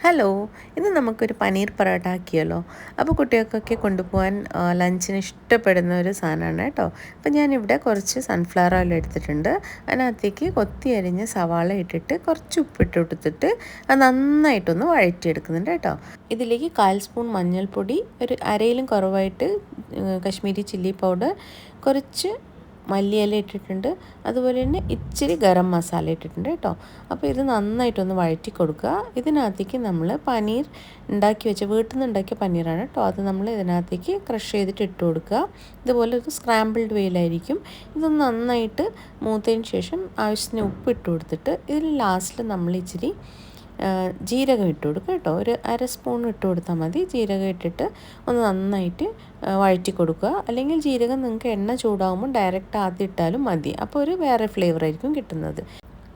Hello, ഇന്ന് നമുക്കൊരു പനീർ പൊറോട്ട ആക്കിയല്ലോ. അപ്പോൾ കുട്ടികൾക്കൊക്കെ കൊണ്ടുപോകാൻ ലഞ്ചിന് ഇഷ്ടപ്പെടുന്ന ഒരു സാധനമാണ് കേട്ടോ. അപ്പോൾ ഞാനിവിടെ കുറച്ച് സൺഫ്ലവർ ഓയിൽ എടുത്തിട്ടുണ്ട്. അതിനകത്തേക്ക് കൊത്തി അരിഞ്ഞ് സവാള ഇട്ടിട്ട് കുറച്ച് ഉപ്പിട്ട് കൊടുത്തിട്ട് അത് നന്നായിട്ടൊന്ന് വഴറ്റിയെടുക്കുന്നുണ്ട് കേട്ടോ. ഇതിലേക്ക് 1/4 സ്പൂൺ മഞ്ഞൾപ്പൊടി, ഒരു അരയിലും കുറവായിട്ട് കശ്മീരി ചില്ലി പൗഡർ, കുറച്ച് മല്ലിയില ഇട്ടിട്ടുണ്ട്, അതുപോലെ തന്നെ ഇച്ചിരി ഗരം മസാല ഇട്ടിട്ടുണ്ട് കേട്ടോ. അപ്പോൾ ഇത് നന്നായിട്ടൊന്ന് വഴറ്റി കൊടുക്കുക. ഇതിനകത്തേക്ക് നമ്മൾ പനീർ വീട്ടിൽ നിന്ന് ഉണ്ടാക്കിയ പനീറാണ് കേട്ടോ. അത് നമ്മൾ ഇതിനകത്തേക്ക് ക്രഷ് ചെയ്തിട്ട് ഇട്ട് കൊടുക്കുക. ഇതുപോലെ ഒരു സ്ക്രാമ്പിൾഡ് വേയിലായിരിക്കും. ഇതൊന്ന് നന്നായിട്ട് മൂത്തതിന് ശേഷം ആവശ്യത്തിന് ഉപ്പ് ഇട്ട് കൊടുത്തിട്ട് ഇതിൽ ലാസ്റ്റിൽ നമ്മൾ ഇച്ചിരി ജീരകം ഇട്ട് കൊടുക്കുക കേട്ടോ. ഒരു 1/2 സ്പൂൺ ഇട്ട് കൊടുത്താൽ മതി. ജീരകം ഇട്ടിട്ട് ഒന്ന് നന്നായിട്ട് വഴറ്റി കൊടുക്കുക. അല്ലെങ്കിൽ ജീരകം നിങ്ങൾക്ക് എണ്ണ ചൂടാകുമ്പോൾ ഡയറക്റ്റ് ആദ്യം ഇട്ടാലും മതി. അപ്പോൾ ഒരു വേറെ ഫ്ലേവർ ആയിരിക്കും കിട്ടുന്നത്.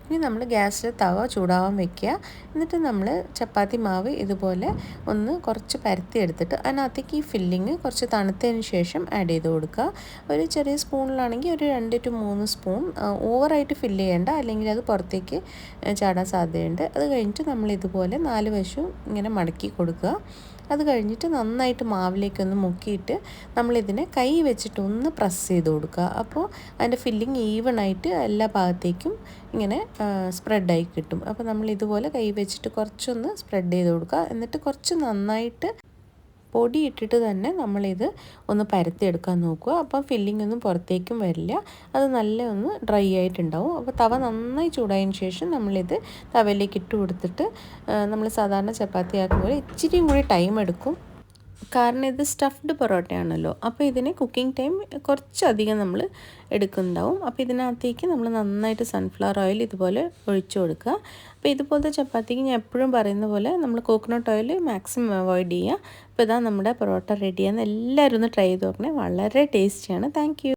ഇനി നമ്മൾ ഗ്യാസിൽ തവ ചൂടാവാൻ വെക്കുക. എന്നിട്ട് നമ്മൾ ചപ്പാത്തി മാവ് ഇതുപോലെ ഒന്ന് കുറച്ച് പരത്തി എടുത്തിട്ട് അതിനകത്തേക്ക് ഈ ഫില്ലിങ് കുറച്ച് തണുത്തതിന് ശേഷം ആഡ് ചെയ്ത് കൊടുക്കുക. ഒരു ചെറിയ സ്പൂണിലാണെങ്കിൽ ഒരു 2 to 3 സ്പൂൺ, ഓവറായിട്ട് ഫില്ല് ചെയ്യേണ്ട, അല്ലെങ്കിൽ അത് പുറത്തേക്ക് ചാടാൻ സാധ്യതയുണ്ട്. അത് കഴിഞ്ഞിട്ട് നമ്മൾ ഇതുപോലെ 4 വശവും ഇങ്ങനെ മടക്കി കൊടുക്കുക. അത് കഴിഞ്ഞിട്ട് നന്നായിട്ട് മാവിലേക്കൊന്ന് മുക്കിയിട്ട് നമ്മളിതിനെ കൈ വെച്ചിട്ട് ഒന്ന് പ്രസ് ചെയ്ത് കൊടുക്കുക. അപ്പോൾ അതിൻ്റെ ഫില്ലിങ് ഈവണായിട്ട് എല്ലാ ഭാഗത്തേക്കും ഇങ്ങനെ സ്പ്രെഡായി കിട്ടും. അപ്പോൾ നമ്മൾ ഇതുപോലെ കൈ വെച്ചിട്ട് കുറച്ചൊന്ന് സ്പ്രെഡ് ചെയ്ത് കൊടുക്കുക. എന്നിട്ട് കുറച്ച് നന്നായിട്ട് പൊടി ഇട്ടിട്ട് തന്നെ നമ്മളിത് ഒന്ന് പരത്തിയെടുക്കാൻ നോക്കുക. അപ്പം ഫില്ലിംഗ് ഒന്നും പുറത്തേക്കും വരില്ല. അത് നല്ല ഒന്ന് ഡ്രൈ ആയിട്ടുണ്ടാവും. അപ്പോൾ തവ നന്നായി ചൂടായതിന് ശേഷം നമ്മളിത് തവയിലേക്ക് ഇട്ട് കൊടുത്തിട്ട് നമ്മൾ സാധാരണ ചപ്പാത്തി ആക്കുമ്പോൾ ഇച്ചിരിയും കൂടി ടൈം എടുക്കും. കാരണം ഇത് സ്റ്റഫ്ഡ് പൊറോട്ടയാണല്ലോ. അപ്പോൾ ഇതിന് കുക്കിംഗ് ടൈം കുറച്ചധികം നമ്മൾ എടുക്കുന്നുണ്ടാവും. അപ്പോൾ ഇതിനകത്തേക്ക് നമ്മൾ നന്നായിട്ട് സൺഫ്ലവർ ഓയിൽ ഇതുപോലെ ഒഴിച്ചു കൊടുക്കുക. അപ്പോൾ ഇതുപോലത്തെ ചപ്പാത്തിക്ക് ഞാൻ എപ്പോഴും പറയുന്ന പോലെ നമ്മൾ കോക്കനട്ട് ഓയിൽ മാക്സിമം അവോയ്ഡ് ചെയ്യുക. അപ്പോൾ ഇതാ നമ്മുടെ പൊറോട്ട റെഡിയാണ്. എല്ലാവരും ഒന്ന് ട്രൈ ചെയ്ത് നോക്കണേ. വളരെ ടേസ്റ്റിയാണ്. Thank you.